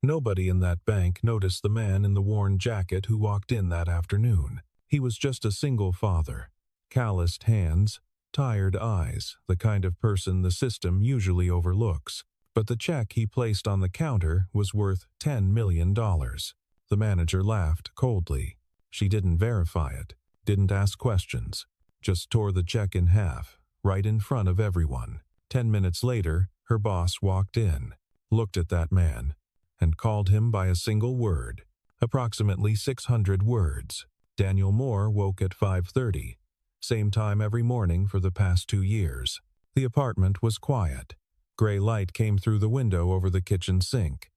Nobody in that bank noticed the man in the worn jacket who walked in that afternoon. He was just a single father. Calloused hands, tired eyes, the kind of person the system usually overlooks. But the check he placed on the counter was worth $10 million. The manager laughed coldly. She didn't verify it, didn't ask questions, just tore the check in half, right in front of everyone. 10 minutes later, her boss walked in, looked at that man, and called him by a single word. Approximately 600 words. Daniel Moore woke at 5:30, same time every morning for the past 2 years. The apartment was quiet. Gray light came through the window over the kitchen sink.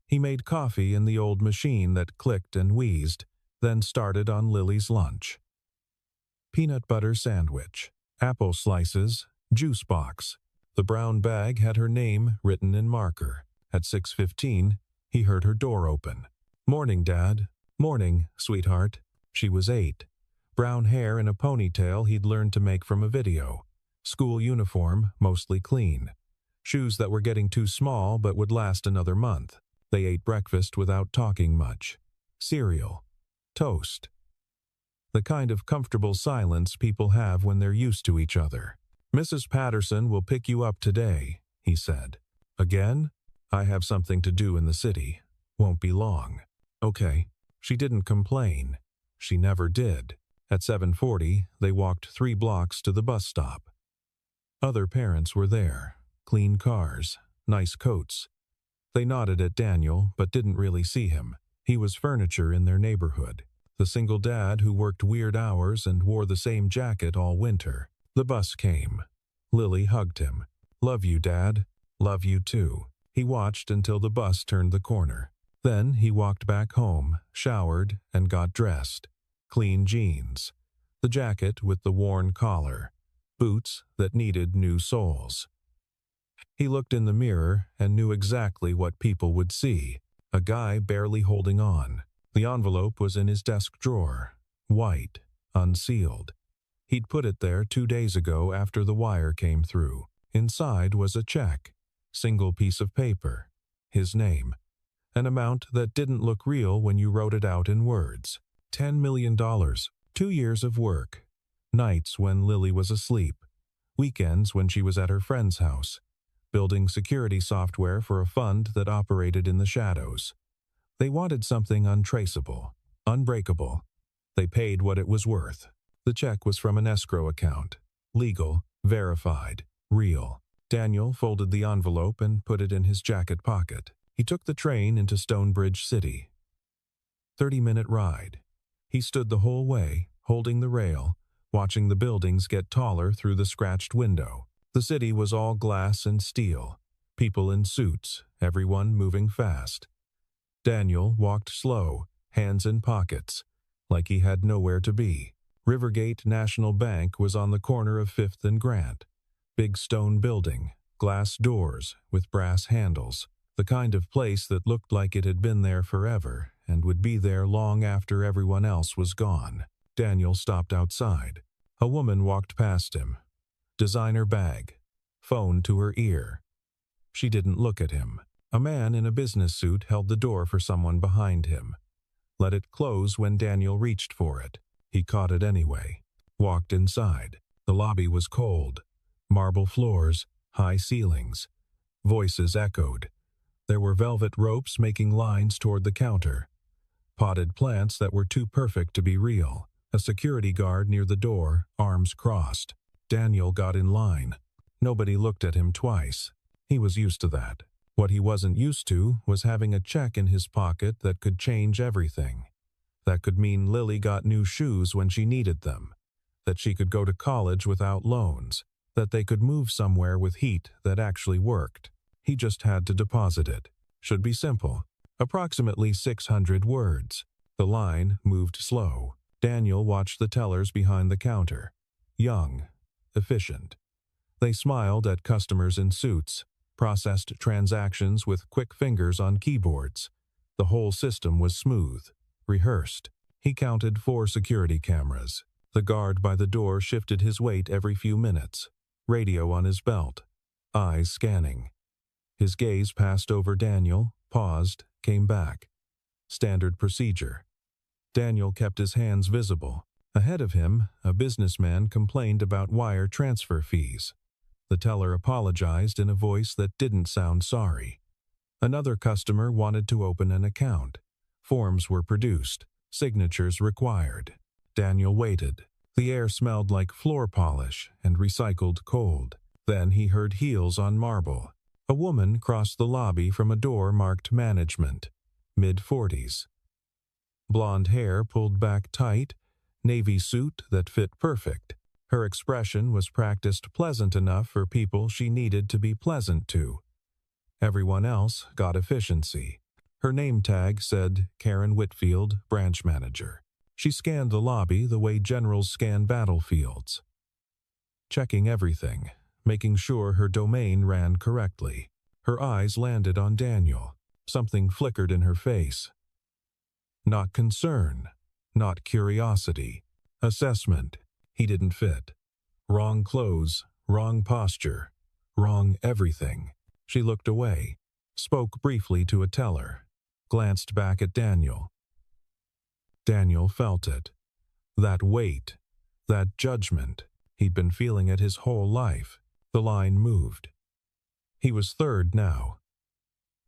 He made coffee in the old machine that clicked and wheezed, then started on Lily's lunch. Peanut butter sandwich, apple slices, juice box. The brown bag had her name written in marker. At 6:15, he heard her door open. "Morning, Dad." "Morning, sweetheart." She was 8. Brown hair in a ponytail he'd learned to make from a video. School uniform, mostly clean. Shoes that were getting too small but would last another month. They ate breakfast without talking much. Cereal. Toast. The kind of comfortable silence people have when they're used to each other. "Mrs. Patterson will pick you up today," he said. "Again? I have something to do in the city. Won't be long." "Okay." She didn't complain. She never did. At 7:40, they walked 3 blocks to the bus stop. Other parents were there. Clean cars. Nice coats. They nodded at Daniel, but didn't really see him. He was furniture in their neighborhood. The single dad who worked weird hours and wore the same jacket all winter. The bus came. Lily hugged him. "Love you, Dad." "Love you too." He watched until the bus turned the corner. Then he walked back home, showered, and got dressed. Clean jeans. The jacket with the worn collar. Boots that needed new soles. He looked in the mirror and knew exactly what people would see. A guy barely holding on. The envelope was in his desk drawer. White. Unsealed. He'd put it there 2 days ago after the wire came through. Inside was a check. Single piece of paper. His name. An amount that didn't look real when you wrote it out in words. $10 million. 2 years of work. Nights when Lily was asleep. Weekends when she was at her friend's house, building security software for a fund that operated in the shadows. They wanted something untraceable, unbreakable. They paid what it was worth. The check was from an escrow account. Legal, verified, real. Daniel folded the envelope and put it in his jacket pocket. He took the train into Stonebridge City. 30-minute ride. He stood the whole way, holding the rail, watching the buildings get taller through the scratched window. The city was all glass and steel. People in suits, everyone moving fast. Daniel walked slow, hands in pockets, like he had nowhere to be. Rivergate National Bank was on the corner of 5th and Grant. Big stone building, glass doors with brass handles. The kind of place that looked like it had been there forever and would be there long after everyone else was gone. Daniel stopped outside. A woman walked past him. Designer bag. Phone to her ear. She didn't look at him. A man in a business suit held the door for someone behind him. Let it close when Daniel reached for it. He caught it anyway. Walked inside. The lobby was cold. Marble floors, high ceilings. Voices echoed. There were velvet ropes making lines toward the counter. Potted plants that were too perfect to be real. A security guard near the door, arms crossed. Daniel got in line. Nobody looked at him twice. He was used to that. What he wasn't used to was having a check in his pocket that could change everything. That could mean Lily got new shoes when she needed them. That she could go to college without loans. That they could move somewhere with heat that actually worked. He just had to deposit it. Should be simple. Approximately 600 words. The line moved slow. Daniel watched the tellers behind the counter. Young. Efficient. They smiled at customers in suits, processed transactions with quick fingers on keyboards. The whole system was smooth, rehearsed. He counted 4 security cameras. The guard by the door shifted his weight every few minutes. Radio on his belt. Eyes scanning. His gaze passed over Daniel, paused, came back. Standard procedure. Daniel kept his hands visible. Ahead of him, a businessman complained about wire transfer fees. The teller apologized in a voice that didn't sound sorry. Another customer wanted to open an account. Forms were produced. Signatures required. Daniel waited. The air smelled like floor polish and recycled cold. Then he heard heels on marble. A woman crossed the lobby from a door marked Management, mid-40s. Blonde hair pulled back tight, navy suit that fit perfect. Her expression was practiced pleasant enough for people she needed to be pleasant to. Everyone else got efficiency. Her name tag said Karen Whitfield, branch manager. She scanned the lobby the way generals scan battlefields, checking everything, making sure her domain ran correctly. Her eyes landed on Daniel. Something flickered in her face. Not concern, not curiosity. Assessment. He didn't fit. Wrong clothes, wrong posture, wrong everything. She looked away, spoke briefly to a teller, glanced back at Daniel. Daniel felt it. That weight, that judgment. He'd been feeling it his whole life. The line moved. He was third now.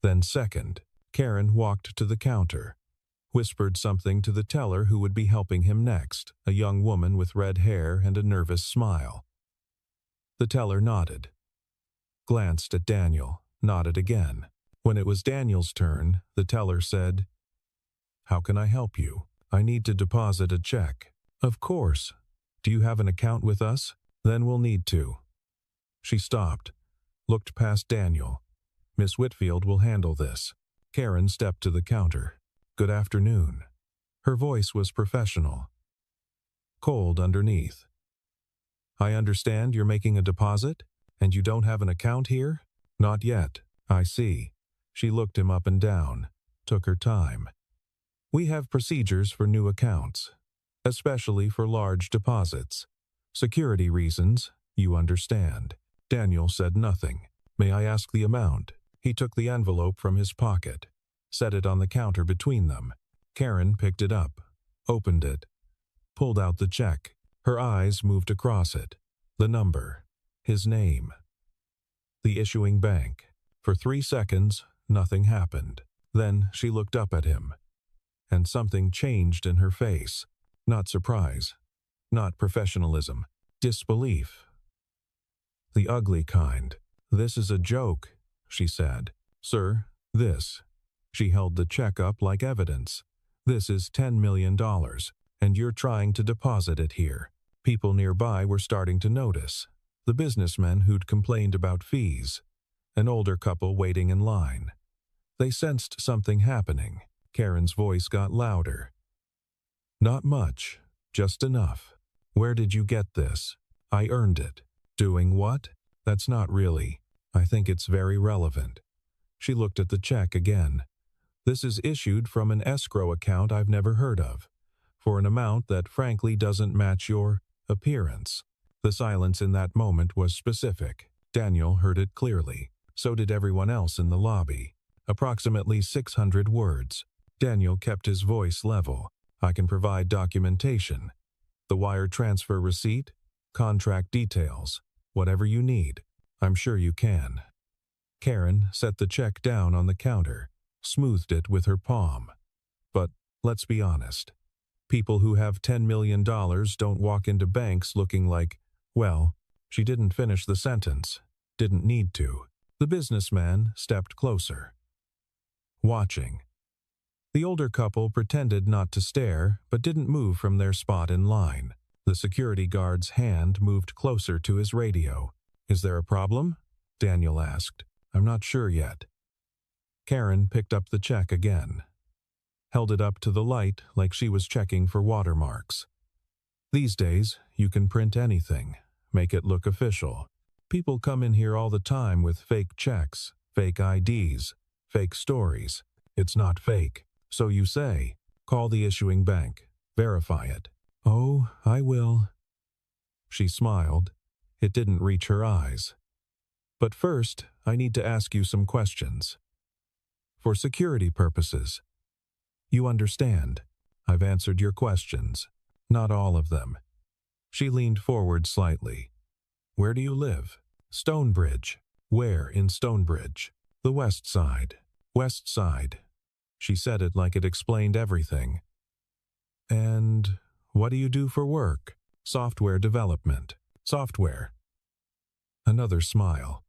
Then second. Karen walked to the counter, whispered something to the teller who would be helping him next, a young woman with red hair and a nervous smile. The teller nodded, glanced at Daniel, nodded again. When it was Daniel's turn, the teller said, "How can I help you? I need to deposit a check." "Of course. Do you have an account with us? Then we'll need to." She stopped, looked past Daniel. "Miss Whitfield will handle this." Karen stepped to the counter. "Good afternoon." Her voice was professional, cold underneath. "I understand you're making a deposit, and you don't have an account here?" "Not yet." "I see." She looked him up and down, took her time. "We have procedures for new accounts, especially for large deposits. Security reasons, you understand." Daniel said nothing. "May I ask the amount?" He took the envelope from his pocket, set it on the counter between them. Karen picked it up, opened it, pulled out the check. Her eyes moved across it. The number, his name, the issuing bank. For 3 seconds, nothing happened. Then she looked up at him, and something changed in her face. Not surprise, not professionalism, disbelief. The ugly kind. "This is a joke," she said. "Sir, this." She held the check up like evidence. "This is $10 million, and you're trying to deposit it here." People nearby were starting to notice. The businessmen who'd complained about fees. An older couple waiting in line. They sensed something happening. Karen's voice got louder. "Not much, just enough. Where did you get this?" "I earned it." "Doing what?" "That's not really. I think it's very relevant." She looked at the check again. "This is issued from an escrow account I've never heard of, for an amount that frankly doesn't match your appearance." The silence in that moment was specific. Daniel heard it clearly. So did everyone else in the lobby. Approximately 600 words. Daniel kept his voice level. "I can provide documentation. The wire transfer receipt, contract details, whatever you need. I'm sure you can." Karen set the check down on the counter, smoothed it with her palm. "But let's be honest. People who have $10 million don't walk into banks looking like, well," she didn't finish the sentence. Didn't need to. The businessman stepped closer, watching. The older couple pretended not to stare, but didn't move from their spot in line. The security guard's hand moved closer to his radio. "Is there a problem?" Daniel asked. "I'm not sure yet." Karen picked up the check again, held it up to the light like she was checking for watermarks. "These days, you can print anything, make it look official. People come in here all the time with fake checks, fake IDs, fake stories. It's not fake. So you say, call the issuing bank, verify it." "Oh, I will." She smiled. It didn't reach her eyes. "But first, I need to ask you some questions. for security purposes. You understand. I've answered your questions. Not all of them. She leaned forward slightly. Where do you live? Stonebridge. Where in Stonebridge? The West Side. West Side. She said it like it explained everything. And what do you do for work? Software development. Software. Another smile.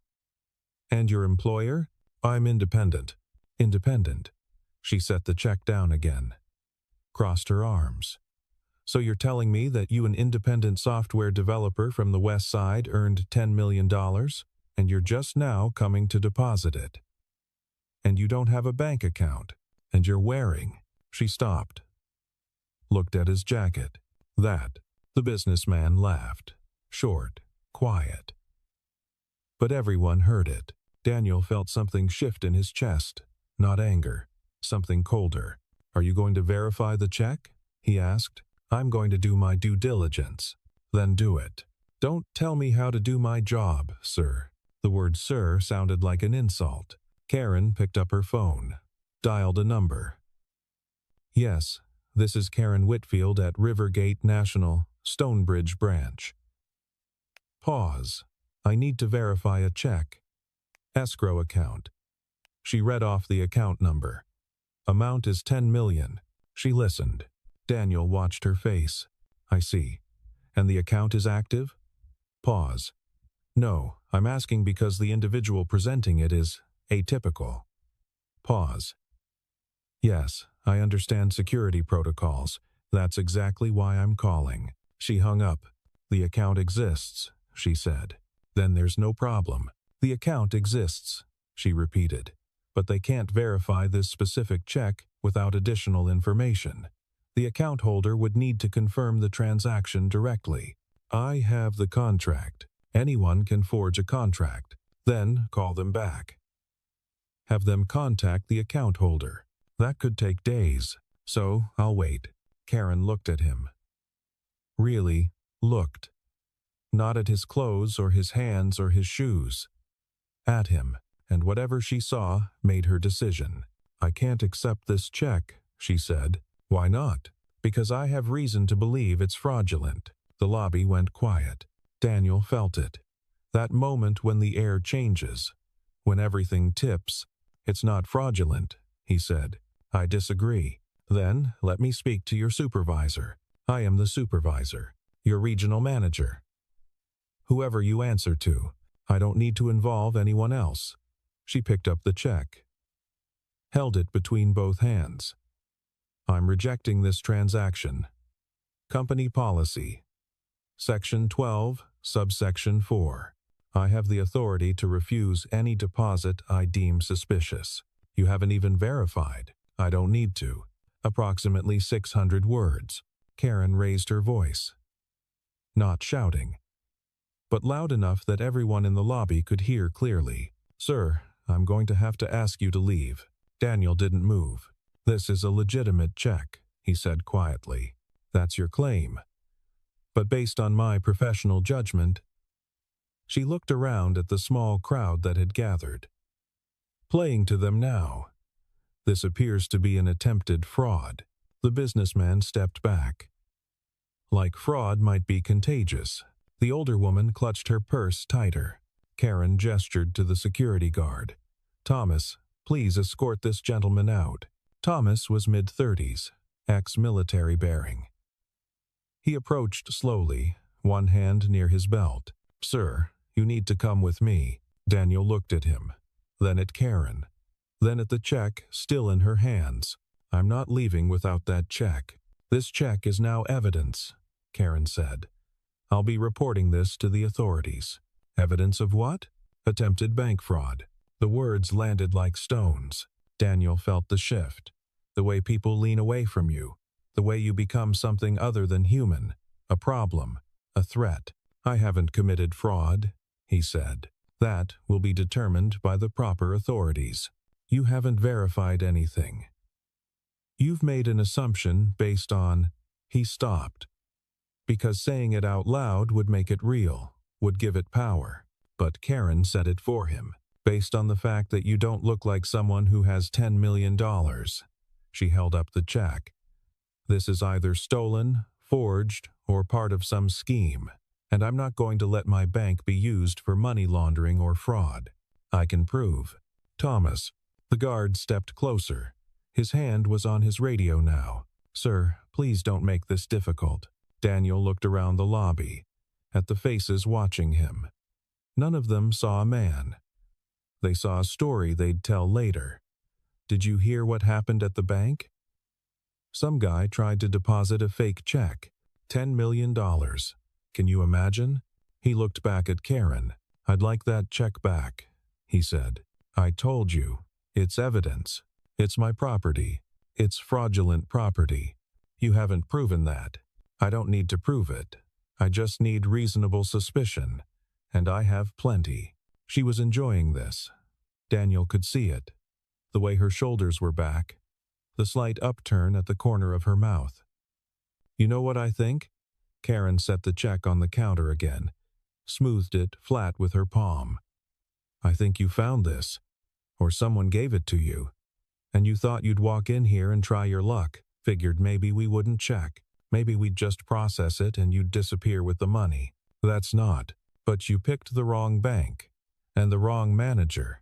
And your employer? I'm independent. Independent. She set the check down again. Crossed her arms. So you're telling me that you, an independent software developer from the West Side, earned $10 million, and you're just now coming to deposit it? And you don't have a bank account, and you're wearing... She stopped. Looked at his jacket. That. The businessman laughed. Short. Quiet. But everyone heard it. Daniel felt something shift in his chest. Not anger. Something colder. Are you going to verify the check? He asked. I'm going to do my due diligence. Then do it. Don't tell me how to do my job, sir. The word sir sounded like an insult. Karen picked up her phone. Dialed a number. Yes, this is Karen Whitfield at Rivergate National, Stonebridge branch. Pause. I need to verify a check. Escrow account. She read off the account number. Amount is $10 million. She listened. Daniel watched her face. I see. And the account is active? Pause. No, I'm asking because the individual presenting it is atypical. Pause. Yes, I understand security protocols. That's exactly why I'm calling. She hung up. The account exists, she said. Then there's no problem. The account exists, she repeated. But they can't verify this specific check without additional information. The account holder would need to confirm the transaction directly. I have the contract. Anyone can forge a contract. Then call them back. Have them contact the account holder. That could take days, so I'll wait. Karen looked at him. Really, looked. Not at his clothes or his hands or his shoes. At him, and whatever she saw made her decision. I can't accept this check, she said. Why not? Because I have reason to believe it's fraudulent. The lobby went quiet. Daniel felt it. That moment when the air changes. When everything tips. It's not fraudulent, he said. I disagree. Then let me speak to your supervisor. I am the supervisor. Your regional manager. Whoever you answer to. I don't need to involve anyone else. She picked up the check. Held it between both hands. I'm rejecting this transaction. Company policy. Section 12, subsection 4. I have the authority to refuse any deposit I deem suspicious. You haven't even verified. I don't need to. Approximately 600 words. Karen raised her voice. Not shouting, but loud enough that everyone in the lobby could hear clearly. Sir, I'm going to have to ask you to leave. Daniel didn't move. This is a legitimate check, he said quietly. That's your claim. But based on my professional judgment... She looked around at the small crowd that had gathered. Playing to them now. This appears to be an attempted fraud. The businessman stepped back. Like fraud might be contagious. The older woman clutched her purse tighter. Karen gestured to the security guard. Thomas, please escort this gentleman out. Thomas was mid-30s, ex-military bearing. He approached slowly, one hand near his belt. Sir, you need to come with me. Daniel looked at him, then at Karen, then at the check still in her hands. I'm not leaving without that check. This check is now evidence, Karen said. I'll be reporting this to the authorities. Evidence of what? Attempted bank fraud. The words landed like stones. Daniel felt the shift. The way people lean away from you. The way you become something other than human. A problem. A threat. I haven't committed fraud, he said. That will be determined by the proper authorities. You haven't verified anything. You've made an assumption based on... He stopped. Because saying it out loud would make it real, would give it power. But Karen said it for him. based on the fact that you don't look like someone who has $10 million. She held up the check. This is either stolen, forged, or part of some scheme, and I'm not going to let my bank be used for money laundering or fraud. I can prove. Thomas. The guard stepped closer. His hand was on his radio now. Sir, please don't make this difficult. Daniel looked around the lobby, at the faces watching him. None of them saw a man. They saw a story they'd tell later. Did you hear what happened at the bank? Some guy tried to deposit a fake check. $10 million. Can you imagine? He looked back at Karen. I'd like that check back, he said. I told you. It's evidence. It's my property. It's fraudulent property. You haven't proven that. I don't need to prove it. I just need reasonable suspicion. And I have plenty. She was enjoying this. Daniel could see it. The way her shoulders were back. The slight upturn at the corner of her mouth. You know what I think? Karen set the check on the counter again, smoothed it flat with her palm. I think you found this, or someone gave it to you, and you thought you'd walk in here and try your luck, figured maybe we wouldn't check, maybe we'd just process it and you'd disappear with the money. That's not, but you picked the wrong bank, and the wrong manager.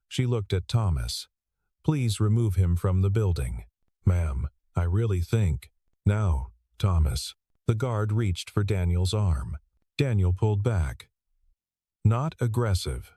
She looked at Thomas. Please remove him from the building. Ma'am, I really think. Now, Thomas. The guard reached for Daniel's arm. Daniel pulled back. Not aggressive.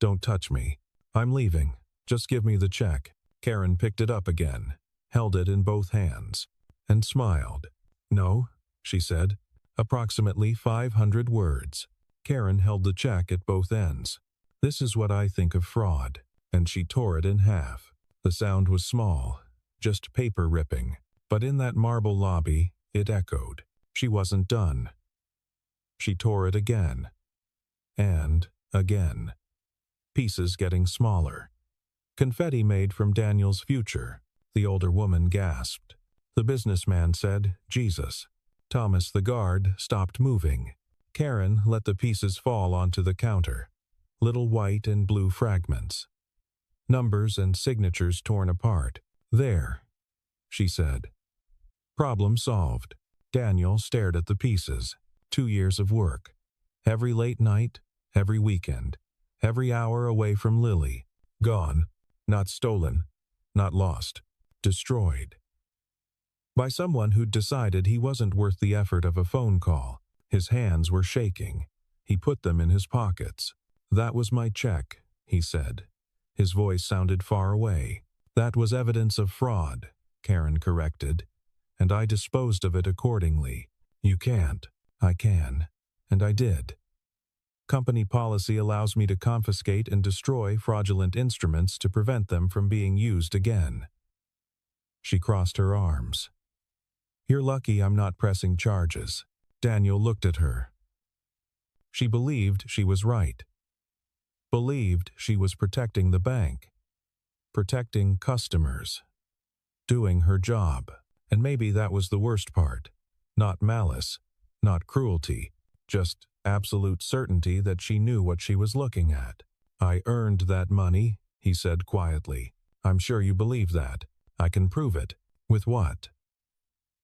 Don't touch me. I'm leaving. Just give me the check. Karen picked it up again, held it in both hands, and smiled. No, she said. Approximately 500 words. Karen held the check at both ends. This is what I think of fraud. And she tore it in half. The sound was small, just paper ripping, but in that marble lobby, it echoed. She wasn't done. She tore it again. And again. Pieces getting smaller. Confetti made from Daniel's future. The older woman gasped. The businessman said, Jesus. Thomas the guard stopped moving. Karen let the pieces fall onto the counter. Little white and blue fragments. Numbers and signatures torn apart. There, she said. Problem solved. Daniel stared at the pieces. 2 years of work. Every late night, every weekend, every hour away from Lily. Gone. Not stolen. Not lost. Destroyed. By someone who'd decided he wasn't worth the effort of a phone call. His hands were shaking. He put them in his pockets. That was my check, he said. His voice sounded far away. That was evidence of fraud, Karen corrected, and I disposed of it accordingly. You can't. I can. And I did. Company policy allows me to confiscate and destroy fraudulent instruments to prevent them from being used again. She crossed her arms. You're lucky I'm not pressing charges. Daniel looked at her. She believed she was right. Believed she was protecting the bank. Protecting customers. Doing her job. And maybe that was the worst part. Not malice. Not cruelty. Just absolute certainty that she knew what she was looking at. I earned that money, he said quietly. I'm sure you believe that. I can prove it. With what?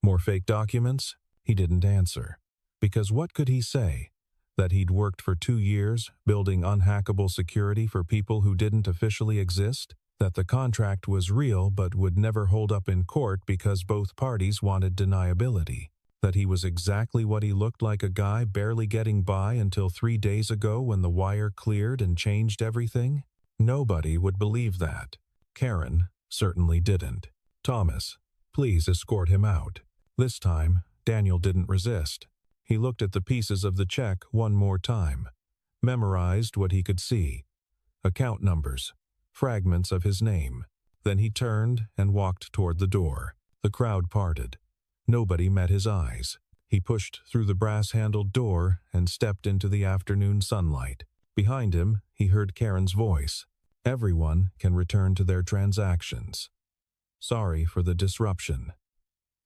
More fake documents? He didn't answer. Because what could he say? That he'd worked for 2 years, building unhackable security for people who didn't officially exist? That the contract was real but would never hold up in court because both parties wanted deniability? That he was exactly what he looked like, a guy barely getting by until 3 days ago when the wire cleared and changed everything? Nobody would believe that. Karen certainly didn't. Thomas, please escort him out. This time, Daniel didn't resist. He looked at the pieces of the check one more time, memorized what he could see. Account numbers, fragments of his name. Then he turned and walked toward the door. The crowd parted. Nobody met his eyes. He pushed through the brass-handled door and stepped into the afternoon sunlight. Behind him, he heard Karen's voice. Everyone can return to their transactions. Sorry for the disruption.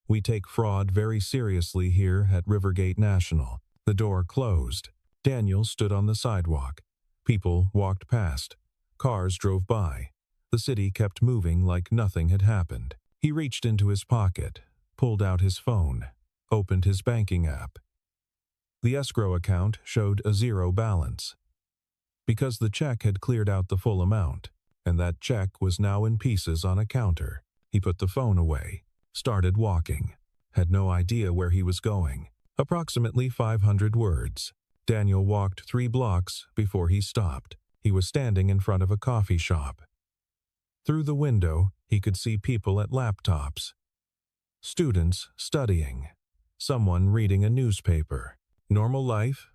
We take fraud very seriously here at Rivergate National. The door closed. Daniel stood on the sidewalk. People walked past. Cars drove by. The city kept moving like nothing had happened. He reached into his pocket, pulled out his phone, opened his banking app. The escrow account showed a zero balance, because the check had cleared out the full amount, and that check was now in pieces on a counter. He put the phone away, started walking, had no idea where he was going. Approximately 500 words. Daniel walked 3 blocks before he stopped. He was standing in front of a coffee shop. Through the window, he could see people at laptops. Students studying. Someone reading a newspaper. Normal life?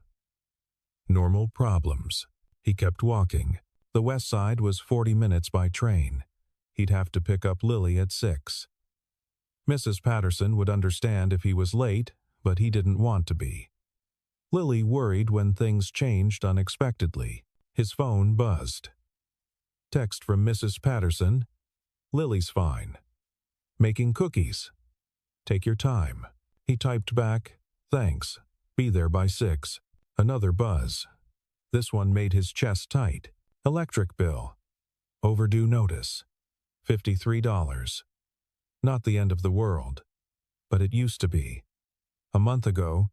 Normal problems. He kept walking. The west side was 40 minutes by train. He'd have to pick up Lily at 6. Mrs. Patterson would understand if he was late, but he didn't want to be. Lily worried when things changed unexpectedly. His phone buzzed. Text from Mrs. Patterson. Lily's fine. Making cookies. Take your time. He typed back, thanks. Be there by 6. Another buzz. This one made his chest tight. Electric bill. Overdue notice. $53. Not the end of the world. But it used to be. A month ago,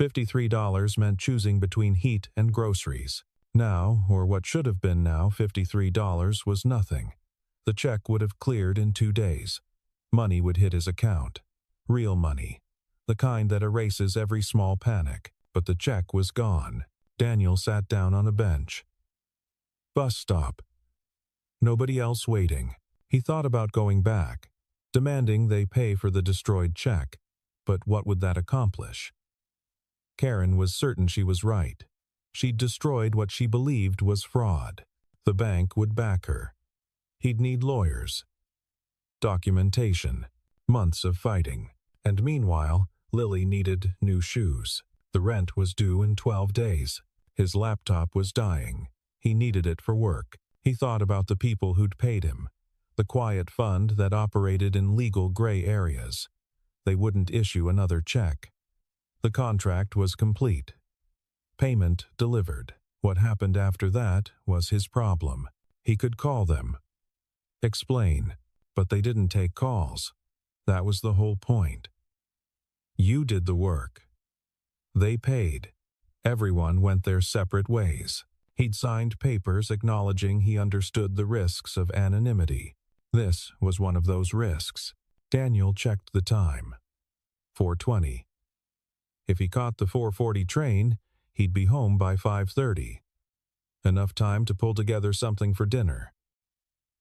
$53 meant choosing between heat and groceries. Now, or what should have been now, $53 was nothing. The check would have cleared in 2 days. Money would hit his account. Real money. The kind that erases every small panic. But the check was gone. Daniel sat down on a bench. Bus stop. Nobody else waiting. He thought about going back, demanding they pay for the destroyed check. But what would that accomplish? Karen was certain she was right. She'd destroyed what she believed was fraud. The bank would back her. He'd need lawyers. Documentation. Months of fighting. And meanwhile, Lily needed new shoes. The rent was due in 12 days. His laptop was dying. He needed it for work. He thought about the people who'd paid him. The quiet fund that operated in legal gray areas. They wouldn't issue another check. The contract was complete. Payment delivered. What happened after that was his problem. He could call them. Explain. But they didn't take calls. That was the whole point. You did the work. They paid. Everyone went their separate ways. He'd signed papers acknowledging he understood the risks of anonymity. This was one of those risks. Daniel checked the time. 4:20. If he caught the 4:40 train, he'd be home by 5:30. Enough time to pull together something for dinner.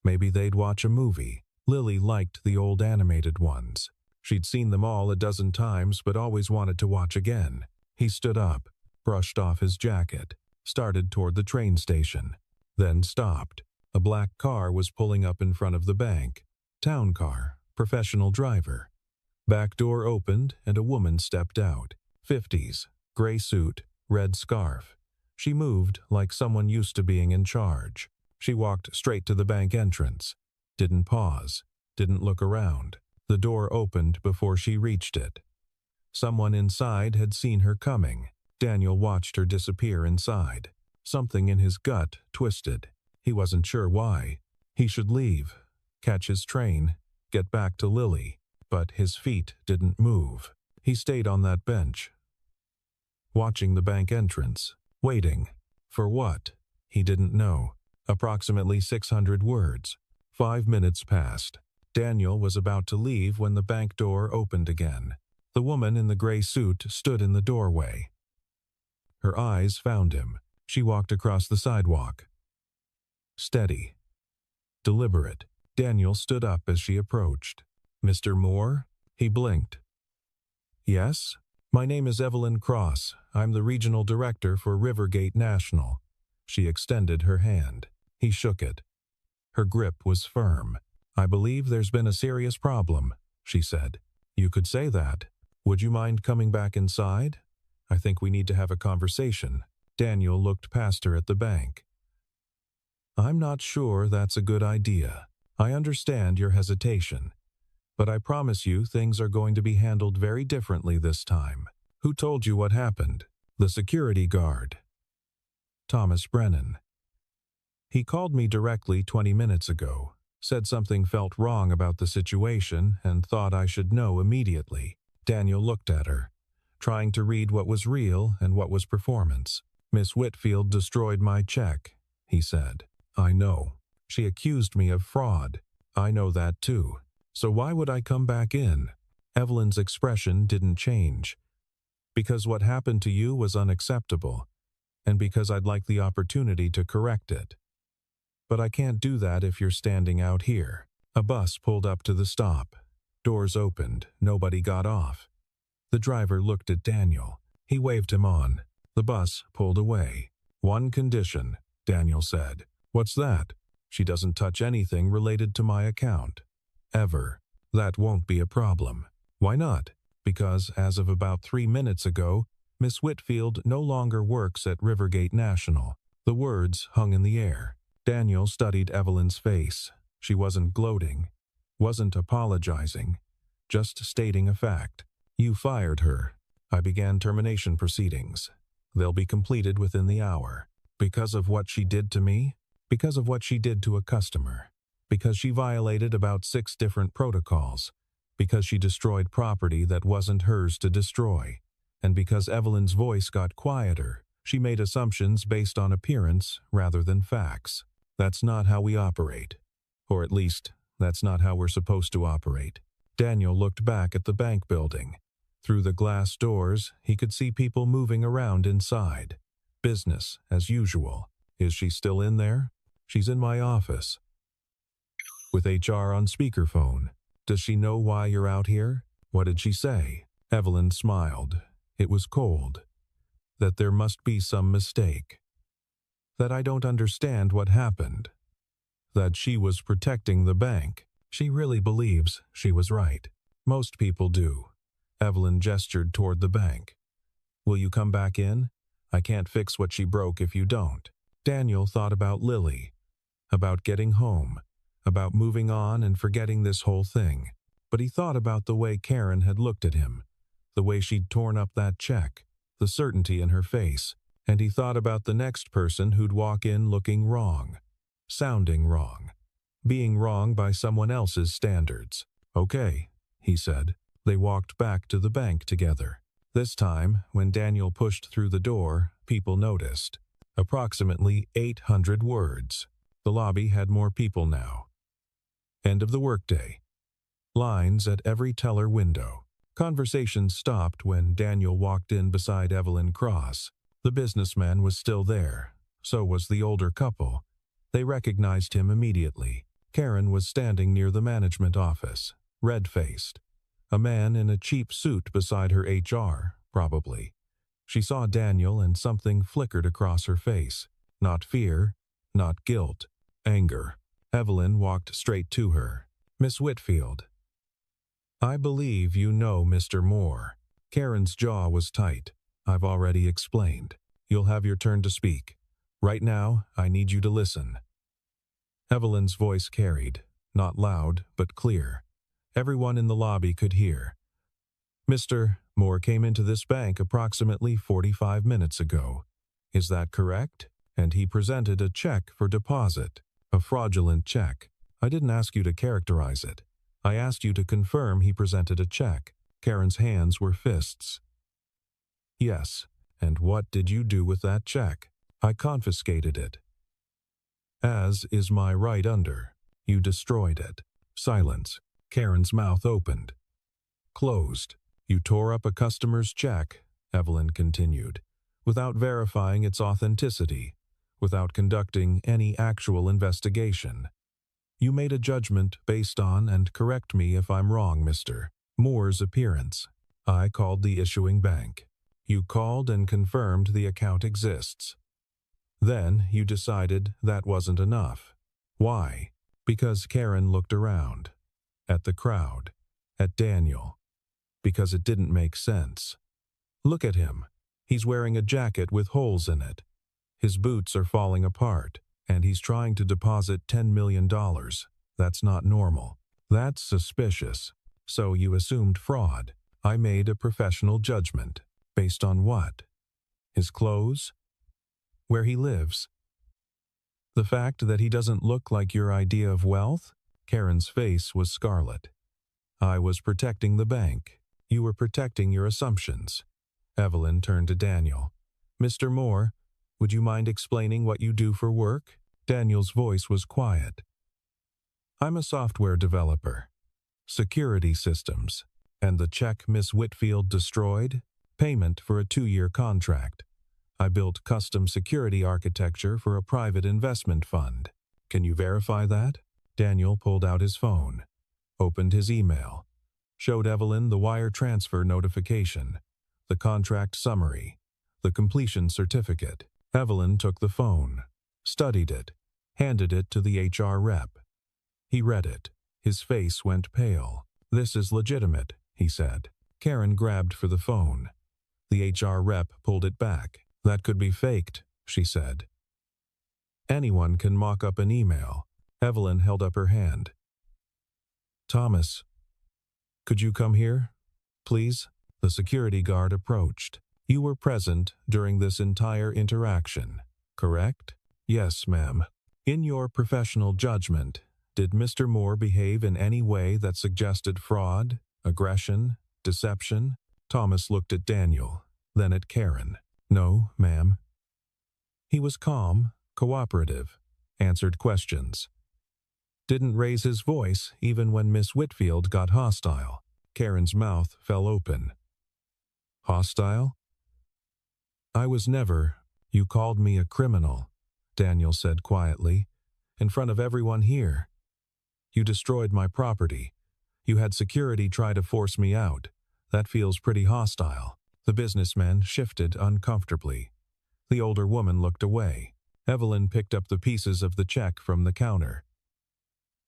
Maybe they'd watch a movie. Lily liked the old animated ones. She'd seen them all a dozen times but always wanted to watch again. He stood up, brushed off his jacket, started toward the train station, then stopped. A black car was pulling up in front of the bank. Town car, professional driver. Back door opened and a woman stepped out. 50s, gray suit, red scarf. She moved like someone used to being in charge. She walked straight to the bank entrance. Didn't pause, didn't look around. The door opened before she reached it. Someone inside had seen her coming. Daniel watched her disappear inside. Something in his gut twisted. He wasn't sure why. He should leave, catch his train, get back to Lily. But his feet didn't move. He stayed on that bench, watching the bank entrance, waiting. For what? He didn't know. Approximately 600 words. 5 minutes passed. Daniel was about to leave when the bank door opened again. The woman in the gray suit stood in the doorway. Her eyes found him. She walked across the sidewalk. Steady. Deliberate. Daniel stood up as she approached. Mr. Moore? He blinked. Yes? My name is Evelyn Cross. I'm the regional director for Rivergate National. She extended her hand. He shook it. Her grip was firm. I believe there's been a serious problem, she said. You could say that. Would you mind coming back inside? I think we need to have a conversation. Daniel looked past her at the bank. I'm not sure that's a good idea. I understand your hesitation. But I promise you things are going to be handled very differently this time. Who told you what happened? The security guard. Thomas Brennan. He called me directly 20 minutes ago, said something felt wrong about the situation and thought I should know immediately. Daniel looked at her, trying to read what was real and what was performance. Miss Whitfield destroyed my check, he said. I know. She accused me of fraud. I know that too. So why would I come back in? Evelyn's expression didn't change. Because what happened to you was unacceptable, and because I'd like the opportunity to correct it. But I can't do that if you're standing out here. A bus pulled up to the stop. Doors opened. Nobody got off. The driver looked at Daniel. He waved him on. The bus pulled away. One condition, Daniel said. What's that? She doesn't touch anything related to my account. Ever. That won't be a problem. Why not? Because as of about 3 minutes ago, Miss Whitfield no longer works at Rivergate National. The words hung in the air. Daniel studied Evelyn's face. She wasn't gloating, wasn't apologizing, just stating a fact. You fired her. I began termination proceedings. They'll be completed within the hour. Because of what she did to me? Because of what she did to a customer. Because she violated about 6 different protocols. Because she destroyed property that wasn't hers to destroy. And because Evelyn's voice got quieter, she made assumptions based on appearance rather than facts. That's not how we operate. Or at least, that's not how we're supposed to operate. Daniel looked back at the bank building. Through the glass doors, he could see people moving around inside. Business, as usual. Is she still in there? She's in my office. With HR on speakerphone. Does she know why you're out here? What did she say? Evelyn smiled. It was cold. That there must be some mistake. That I don't understand what happened. That she was protecting the bank. She really believes she was right. Most people do. Evelyn gestured toward the bank. Will you come back in? I can't fix what she broke if you don't. Daniel thought about Lily. About getting home. About moving on and forgetting this whole thing. But he thought about the way Karen had looked at him. The way she'd torn up that check. The certainty in her face. And he thought about the next person who'd walk in looking wrong. Sounding wrong. Being wrong by someone else's standards. Okay, he said. They walked back to the bank together. This time, when Daniel pushed through the door, people noticed. Approximately 800 words. The lobby had more people now. End of the workday. Lines at every teller window. Conversation stopped when Daniel walked in beside Evelyn Cross. The businessman was still there. So was the older couple. They recognized him immediately. Karen was standing near the management office, red-faced. A man in a cheap suit beside her HR, probably. She saw Daniel and something flickered across her face. Not fear, not guilt, anger. Evelyn walked straight to her. Miss Whitfield. I believe you know Mr. Moore. Karen's jaw was tight. I've already explained. You'll have your turn to speak. Right now, I need you to listen. Evelyn's voice carried, not loud, but clear. Everyone in the lobby could hear. Mr. Moore came into this bank approximately 45 minutes ago. Is that correct? And he presented a check for deposit. A fraudulent check. I didn't ask you to characterize it. I asked you to confirm he presented a check. Karen's hands were fists. Yes, and what did you do with that check? I confiscated it. As is my right under. You destroyed it. Silence. Karen's mouth opened. Closed. You tore up a customer's check, Evelyn continued, without verifying its authenticity, without conducting any actual investigation. You made a judgment based on, and correct me if I'm wrong, Mr. Moore's appearance. I called the issuing bank. You called and confirmed the account exists. Then you decided that wasn't enough. Why? Because Karen looked around. At the crowd. At Daniel. Because it didn't make sense. Look at him. He's wearing a jacket with holes in it. His boots are falling apart, and he's trying to deposit $10 million. That's not normal. That's suspicious. So you assumed fraud. I made a professional judgment. Based on what? His clothes? where he lives. The fact that he doesn't look like your idea of wealth? Karen's face was scarlet. I was protecting the bank. You were protecting your assumptions. Evelyn turned to Daniel. Mr. Moore, would you mind explaining what you do for work? Daniel's voice was quiet. I'm a software developer. Security systems. And the check Miss Whitfield destroyed? Payment for a 2-year contract. I built custom security architecture for a private investment fund. Can you verify that? Daniel pulled out his phone, opened his email, showed Evelyn the wire transfer notification, the contract summary, the completion certificate. Evelyn took the phone, studied it, handed it to the HR rep. He read it. His face went pale. This is legitimate, he said. Karen grabbed for the phone. The HR rep pulled it back. That could be faked, she said. Anyone can mock up an email. Evelyn held up her hand. Thomas, could you come here, please? The security guard approached. You were present during this entire interaction, correct? Yes, ma'am. In your professional judgment, did Mr. Moore behave in any way that suggested fraud, aggression, deception? Thomas looked at Daniel, then at Karen. No, ma'am. He was calm, cooperative, answered questions. Didn't raise his voice even when Miss Whitfield got hostile. Karen's mouth fell open. Hostile? I was never. You called me a criminal, Daniel said quietly, in front of everyone here. You destroyed my property. You had security try to force me out. That feels pretty hostile. The businessman shifted uncomfortably. The older woman looked away. Evelyn picked up the pieces of the check from the counter.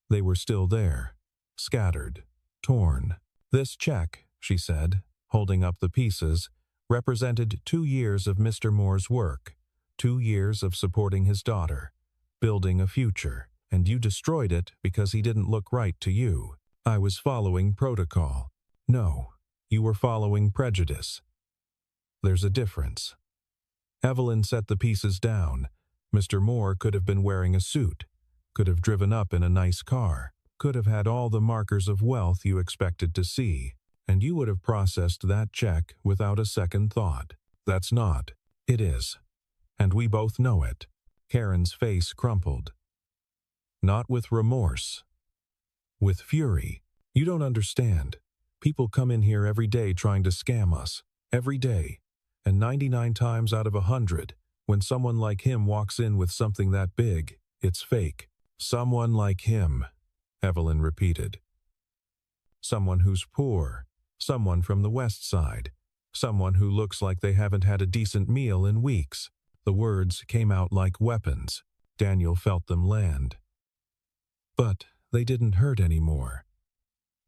They were still there, scattered, torn. This check, she said, holding up the pieces, represented 2 years of Mr. Moore's work, 2 years of supporting his daughter, building a future, and you destroyed it because he didn't look right to you. I was following protocol. No, you were following prejudice. There's a difference. Evelyn set the pieces down. Mr. Moore could have been wearing a suit, could have driven up in a nice car, could have had all the markers of wealth you expected to see, and you would have processed that check without a second thought. That's not. It is. And we both know it. Karen's face crumpled. Not with remorse. With fury. You don't understand. People come in here every day trying to scam us. Every day. And 99 times out of 100, when someone like him walks in with something that big, it's fake. Someone like him, Evelyn repeated. Someone who's poor. Someone from the West Side. Someone who looks like they haven't had a decent meal in weeks. The words came out like weapons. Daniel felt them land. But they didn't hurt anymore.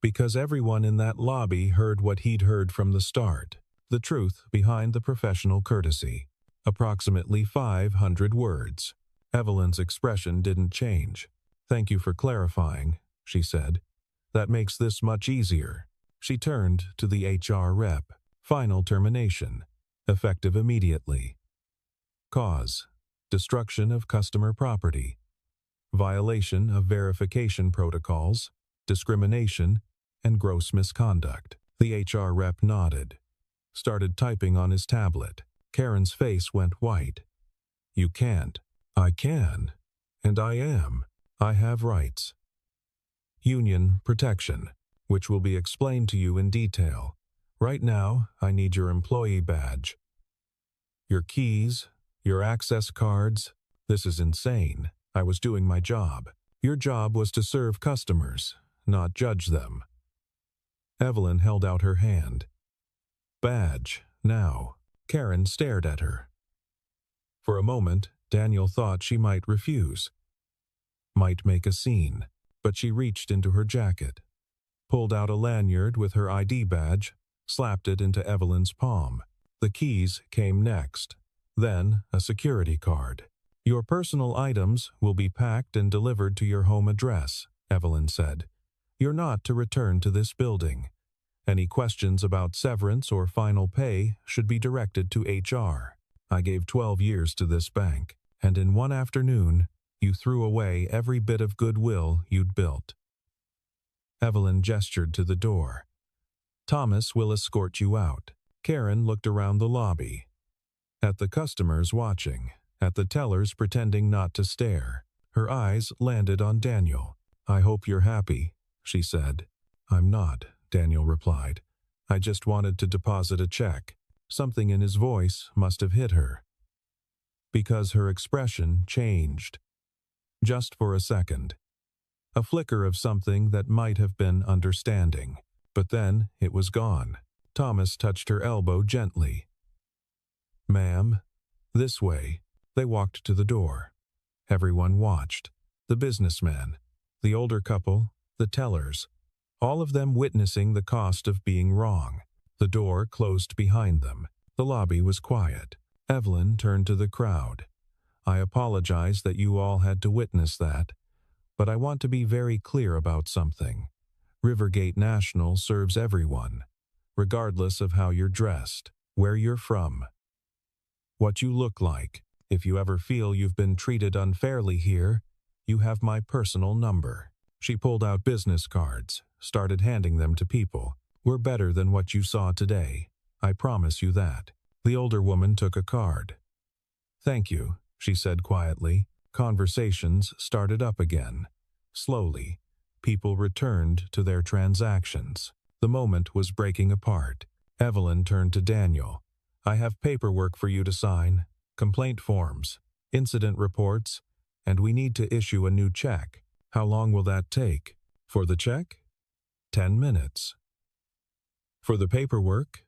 Because everyone in that lobby heard what he'd heard from the start. The truth behind the professional courtesy. Approximately 500 words. Evelyn's expression didn't change. Thank you for clarifying, she said. That makes this much easier. She turned to the HR rep. Final termination. Effective immediately. Cause. Destruction of customer property. Violation of verification protocols. Discrimination. And gross misconduct. The HR rep nodded. Started typing on his tablet. Karen's face went white. You can't. I can. And I am. I have rights. Union protection, which will be explained to you in detail. Right now, I need your employee badge. Your keys, your access cards. This is insane. I was doing my job. Your job was to serve customers, not judge them. Evelyn held out her hand. Badge, now. Karen stared at her. For a moment, Daniel thought she might refuse. Might make a scene, but she reached into her jacket, pulled out a lanyard with her ID badge, slapped it into Evelyn's palm. The keys came next, then a security card. Your personal items will be packed and delivered to your home address, Evelyn said. You're not to return to this building. Any questions about severance or final pay should be directed to HR. I gave 12 years to this bank, and in one afternoon, you threw away every bit of goodwill you'd built." Evelyn gestured to the door. "Thomas will escort you out." Karen looked around the lobby, at the customers watching, at the tellers pretending not to stare. Her eyes landed on Daniel. "I hope you're happy," she said. "I'm not," Daniel replied. "I just wanted to deposit a check." Something in his voice must have hit her, because her expression changed. Just for a second. A flicker of something that might have been understanding. But then it was gone. Thomas touched her elbow gently. "Ma'am, this way." They walked to the door. Everyone watched. The businessman, the older couple, the tellers, all of them witnessing the cost of being wrong. The door closed behind them. The lobby was quiet. Evelyn turned to the crowd. "I apologize that you all had to witness that, but I want to be very clear about something. Rivergate National serves everyone, regardless of how you're dressed, where you're from, what you look like. If you ever feel you've been treated unfairly here, you have my personal number." She pulled out business cards, started handing them to people. "We're better than what you saw today. I promise you that." The older woman took a card. "Thank you," she said quietly. Conversations started up again. Slowly, people returned to their transactions. The moment was breaking apart. Evelyn turned to Daniel. "I have paperwork for you to sign, complaint forms, incident reports, and we need to issue a new check. How long will that take? For the check? 10 minutes. For the paperwork?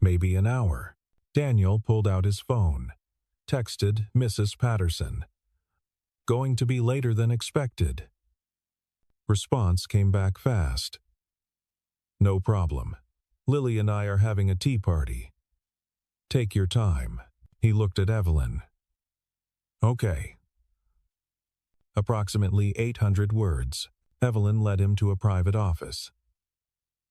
Maybe an hour." Daniel pulled out his phone. Texted Mrs. Patterson. "Going to be later than expected." Response came back fast. "No problem. Lily and I are having a tea party. Take your time." He looked at Evelyn. "Okay." Approximately 800 words. Evelyn led him to a private office.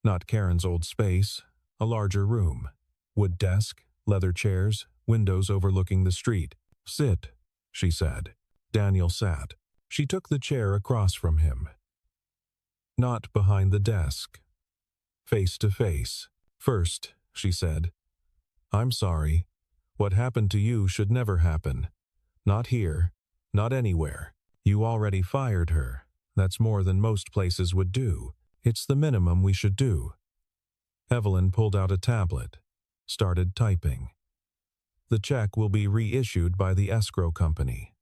Not Karen's old space, a larger room. Wood desk, leather chairs, windows overlooking the street. "Sit," she said. Daniel sat. She took the chair across from him. Not behind the desk. Face to face. "First," she said, "I'm sorry. What happened to you should never happen. Not here. Not anywhere. You already fired her. That's more than most places would do. It's the minimum we should do." Evelyn pulled out a tablet. Started typing. "The check will be reissued by the escrow company.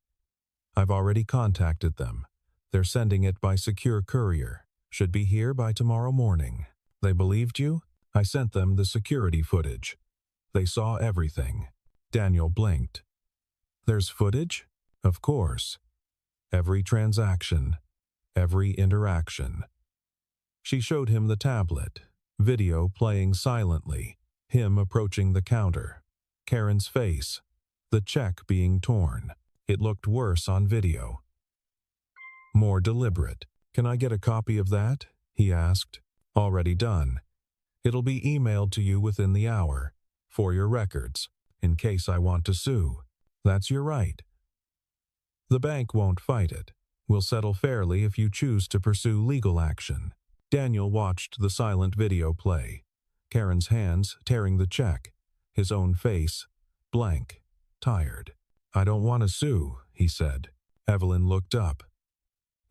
I've already contacted them. They're sending it by secure courier. Should be here by tomorrow morning." "They believed you?" "I sent them the security footage. They saw everything." Daniel blinked. "There's footage?" "Of course. Every transaction. Every interaction." She showed him the tablet. Video playing silently. Him approaching the counter. Karen's face. The check being torn. It looked worse on video. More deliberate. "Can I get a copy of that?" he asked. "Already done. It'll be emailed to you within the hour. For your records. In case I want to sue." "That's your right. The bank won't fight it. We'll settle fairly if you choose to pursue legal action." Daniel watched the silent video play. Karen's hands tearing the check. His own face, blank, tired. "I don't want to sue," he said. Evelyn looked up.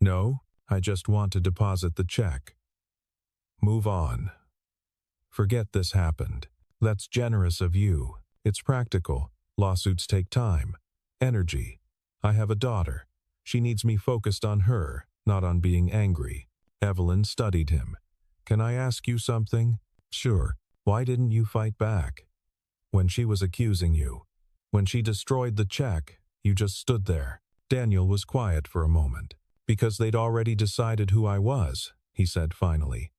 "No, I just want to deposit the check. Move on. Forget this happened. That's generous of you. It's practical. Lawsuits take time. Energy. I have a daughter. She needs me focused on her, not on being angry." Evelyn studied him. "Can I ask you something?" "Sure. Why didn't you fight back? When she was accusing you. When she destroyed the check, you just stood there." Daniel was quiet for a moment. "Because they'd already decided who I was," he said finally.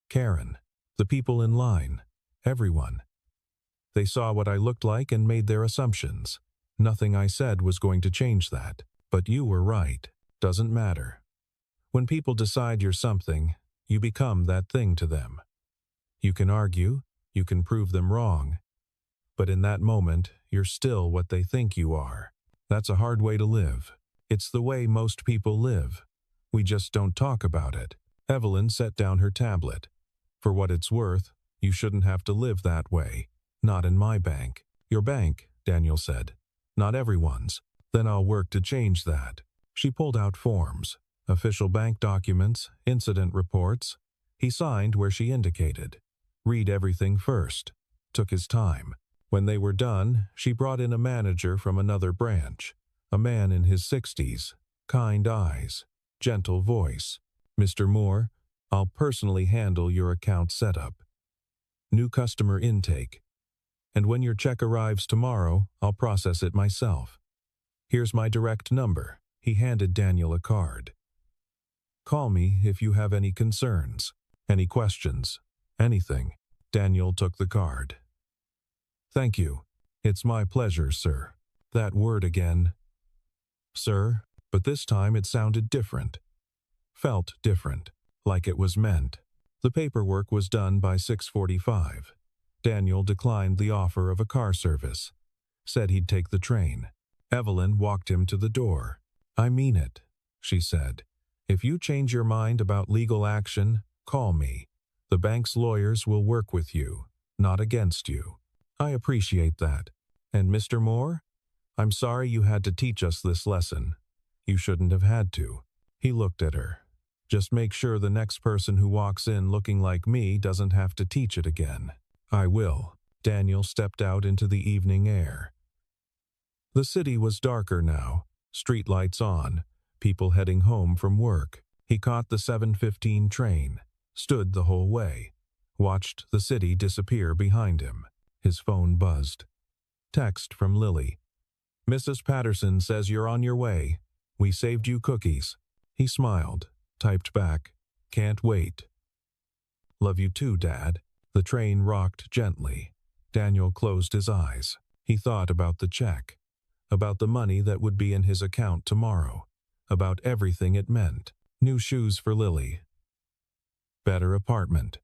"Karen. The people in line. Everyone. They saw what I looked like and made their assumptions. Nothing I said was going to change that. But you were right. Doesn't matter. When people decide you're something, you become that thing to them. You can argue, you can prove them wrong, But in that moment, you're still what they think you are. That's a hard way to live. It's the way most people live. We just don't talk about it. Evelyn set down her tablet. For what it's worth, you shouldn't have to live that way. Not in my bank. Your bank, Daniel said. Not everyone's. Then I'll work to change that. She pulled out forms, official bank documents, incident reports. He signed where she indicated. Read everything first. Took his time. When they were done, she brought in a manager from another branch. A man in his 60s, kind eyes, gentle voice. Mr. Moore, I'll personally handle your account setup. New customer intake. And when your check arrives tomorrow, I'll process it myself. Here's my direct number. He handed Daniel a card. Call me if you have any concerns, any questions, anything. Daniel took the card. Thank you. It's my pleasure, sir. That word again. Sir, but this time it sounded different. Felt different, like it was meant. The paperwork was done by 6:45. Daniel declined the offer of a car service. Said he'd take the train. Evelyn walked him to the door. I mean it, she said. If you change your mind about legal action, call me. The bank's lawyers will work with you, not against you. I appreciate that. And Mr. Moore? I'm sorry you had to teach us this lesson. You shouldn't have had to. He looked at her. Just make sure the next person who walks in looking like me doesn't have to teach it again. I will. Daniel stepped out into the evening air. The city was darker now, streetlights on, people heading home from work. He caught the 7:15 train, stood the whole way, watched the city disappear behind him. His phone buzzed. Text from Lily. Mrs. Patterson says you're on your way. We saved you cookies. He smiled, typed back, can't wait. Love you too, Dad. The train rocked gently. Daniel closed his eyes. He thought about the check, about the money that would be in his account tomorrow, about everything it meant. New shoes for Lily. Better apartment.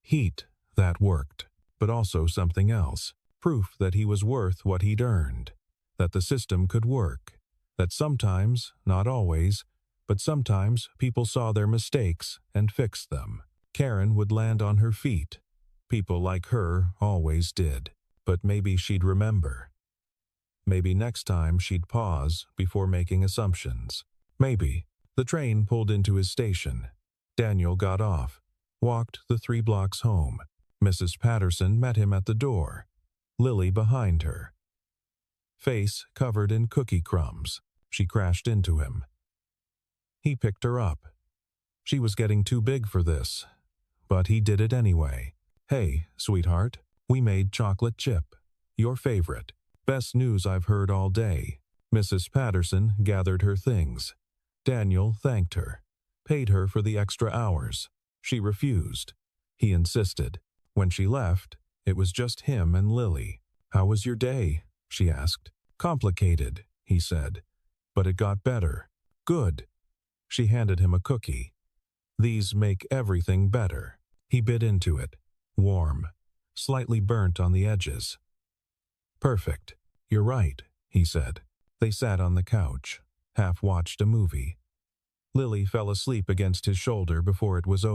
Heat, that worked, but also something else. Proof that he was worth what he'd earned, that the system could work, that sometimes, not always, but sometimes people saw their mistakes and fixed them. Karen would land on her feet. People like her always did, but maybe she'd remember. Maybe next time she'd pause before making assumptions. Maybe. The train pulled into his station. Daniel got off, walked the 3 blocks home. Mrs. Patterson met him at the door, Lily behind her. Face covered in cookie crumbs. She crashed into him. He picked her up. She was getting too big for this, but he did it anyway. Hey, sweetheart, we made chocolate chip. Your favorite. Best news I've heard all day. Mrs. Patterson gathered her things. Daniel thanked her, paid her for the extra hours. She refused. He insisted. When she left, it was just him and Lily. How was your day? She asked. Complicated, he said. But it got better. Good. She handed him a cookie. These make everything better. He bit into it. Warm. Slightly burnt on the edges. Perfect. You're right, he said. They sat on the couch, half-watched a movie. Lily fell asleep against his shoulder before it was over.